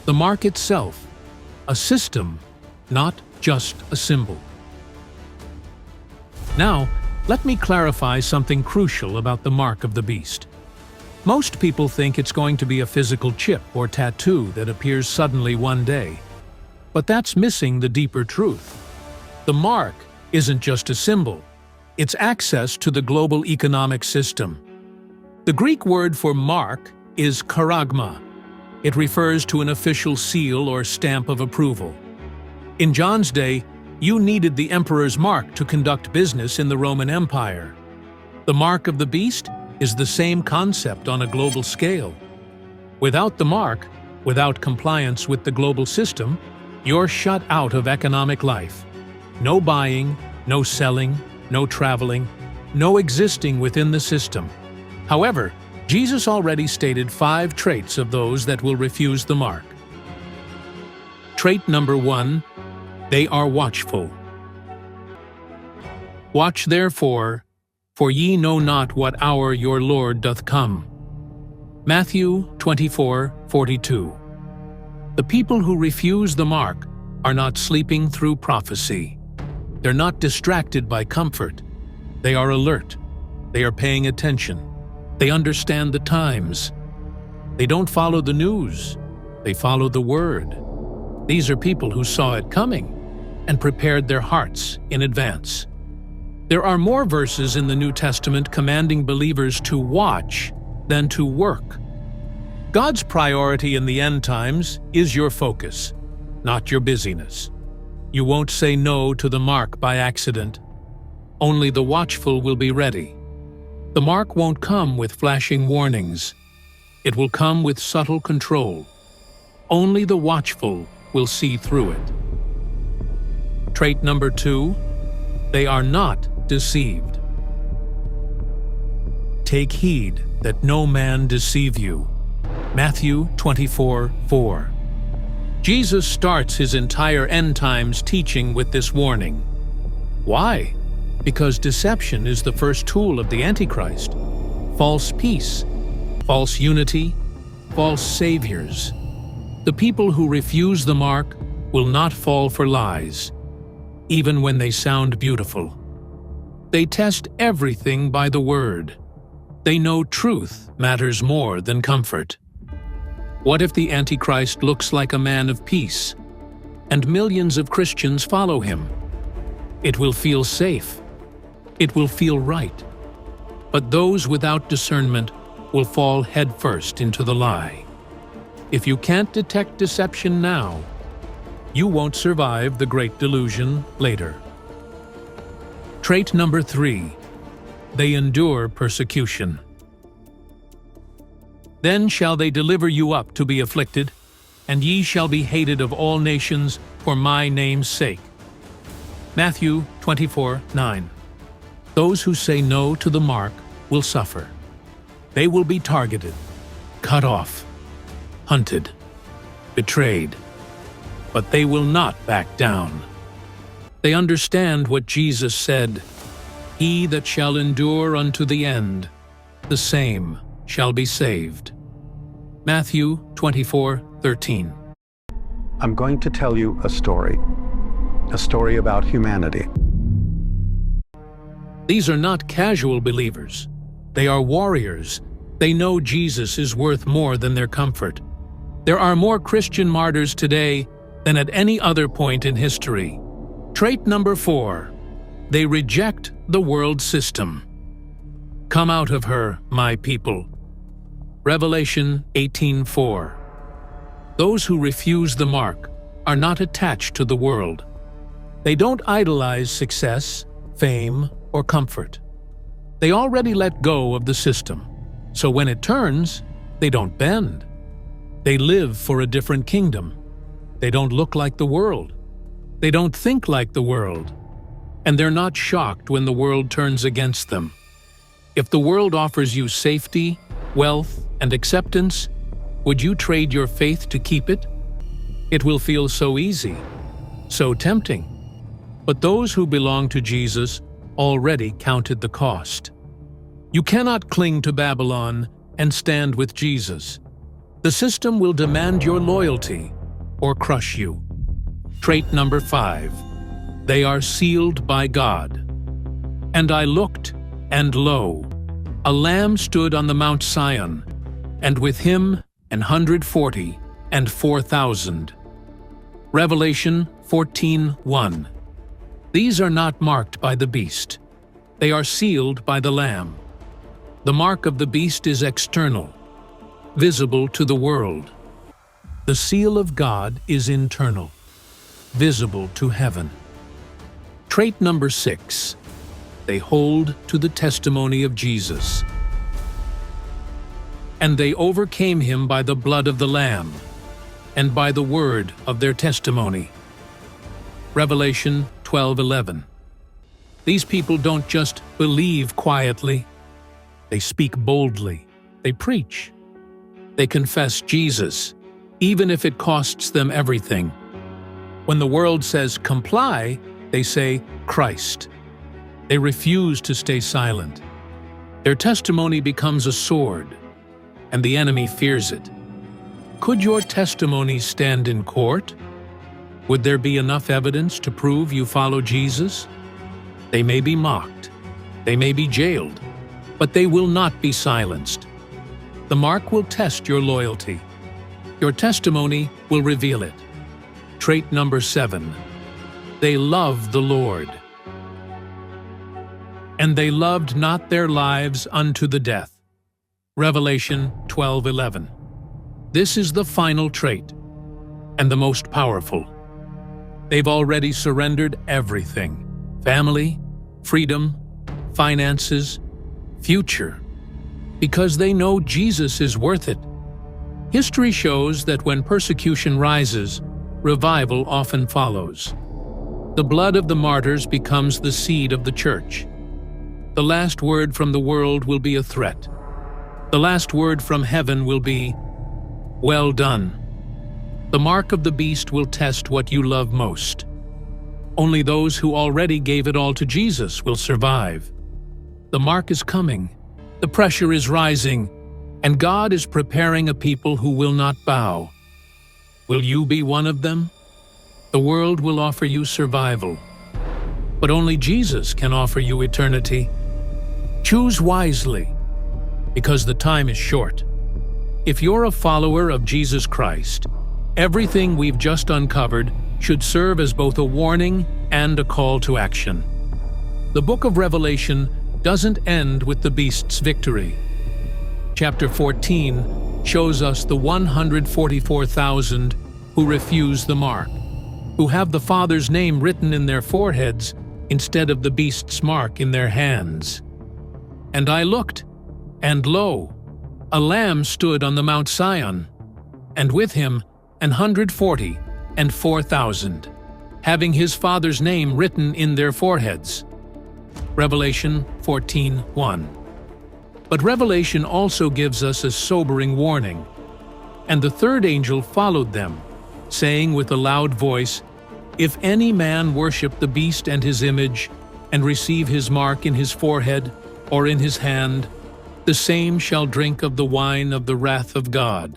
The mark itself, a system, not just a symbol. Now, let me clarify something crucial about the mark of the beast. Most people think it's going to be a physical chip or tattoo that appears suddenly one day. But that's missing the deeper truth. The mark isn't just a symbol, it's access to the global economic system. The Greek word for mark is charagma. It refers to an official seal or stamp of approval. In John's day, you needed the emperor's mark to conduct business in the Roman Empire. The mark of the beast is the same concept on a global scale. Without the mark, without compliance with the global system, you're shut out of economic life. No buying, no selling, no traveling, no existing within the system. However, Jesus already stated 5 traits of those that will refuse the mark. Trait number 1, they are watchful. Watch therefore, for ye know not what hour your Lord doth come. Matthew 24:42. The people who refuse the mark are not sleeping through prophecy. They're not distracted by comfort. They are alert. They are paying attention. They understand the times. They don't follow the news. They follow the word. These are people who saw it coming and prepared their hearts in advance. There are more verses in the New Testament commanding believers to watch than to work. God's priority in the end times is your focus, not your busyness. You won't say no to the mark by accident. Only the watchful will be ready. The mark won't come with flashing warnings. It will come with subtle control. Only the watchful will see through it. Trait number 2, they are not deceived. Take heed that no man deceive you. Matthew 24:4. Jesus starts his entire end times teaching with this warning. Why? Because deception is the first tool of the Antichrist. False peace, false unity, false saviors. The people who refuse the mark will not fall for lies, even when they sound beautiful. They test everything by the word. They know truth matters more than comfort. What if the Antichrist looks like a man of peace, and millions of Christians follow him? It will feel safe. It will feel right. But those without discernment will fall headfirst into the lie. If you can't detect deception now, you won't survive the great delusion later. Trait number 3, they endure persecution. Then shall they deliver you up to be afflicted, and ye shall be hated of all nations for my name's sake. Matthew 24:9. Those who say no to the mark will suffer. They will be targeted, cut off, hunted, betrayed. But they will not back down. They understand what Jesus said, "He that shall endure unto the end, the same shall be saved." Matthew 24:13. I'm going to tell you a story about humanity. These are not casual believers. They are warriors. They know Jesus is worth more than their comfort. There are more Christian martyrs today than at any other point in history. Trait number 4, they reject the world system. Come out of her, my people. Revelation 18:4. Those who refuse the mark are not attached to the world. They don't idolize success, fame, or comfort. They already let go of the system, so when it turns, they don't bend. They live for a different kingdom. They don't look like the world. They don't think like the world. And they're not shocked when the world turns against them. If the world offers you safety, wealth, and acceptance, would you trade your faith to keep it? It will feel so easy, so tempting. But those who belong to Jesus already counted the cost. You cannot cling to Babylon and stand with Jesus. The system will demand your loyalty, or crush you. Trait number 5. They are sealed by God. And I looked, and lo, a Lamb stood on the Mount Sion, and with him 140 and 4,000. Revelation 14:1. These are not marked by the beast. They are sealed by the Lamb. The mark of the beast is external, visible to the world. The seal of God is internal, visible to heaven. Trait number 6. They hold to the testimony of Jesus. And they overcame him by the blood of the Lamb, and by the word of their testimony. Revelation 12:11. These people don't just believe quietly. They speak boldly. They preach. They confess Jesus, even if it costs them everything. When the world says comply, they say Christ. They refuse to stay silent. Their testimony becomes a sword, and the enemy fears it. Could your testimony stand in court? Would there be enough evidence to prove you follow Jesus? They may be mocked. They may be jailed, but they will not be silenced. The mark will test your loyalty. Your testimony will reveal it. Trait number 7. They love the Lord. And they loved not their lives unto the death. Revelation 12:11. This is the final trait, and the most powerful. They've already surrendered everything: family, freedom, finances, future, because they know Jesus is worth it. History shows that when persecution rises, revival often follows. The blood of the martyrs becomes the seed of the church. The last word from the world will be a threat. The last word from heaven will be, "Well done." The mark of the beast will test what you love most. Only those who already gave it all to Jesus will survive. The mark is coming, the pressure is rising, and God is preparing a people who will not bow. Will you be one of them? The world will offer you survival, but only Jesus can offer you eternity. Choose wisely, because the time is short. If you're a follower of Jesus Christ, everything we've just uncovered should serve as both a warning and a call to action. The book of Revelation doesn't end with the beast's victory. Chapter 14 shows us the 144,000 who refuse the mark, who have the Father's name written in their foreheads instead of the beast's mark in their hands. And I looked, and lo, a Lamb stood on the Mount Sion, and with him 140 and 4,000, having his Father's name written in their foreheads. Revelation 14:1. But Revelation also gives us a sobering warning. And the third angel followed them, saying with a loud voice, "If any man worship the beast and his image, and receive his mark in his forehead or in his hand, the same shall drink of the wine of the wrath of God,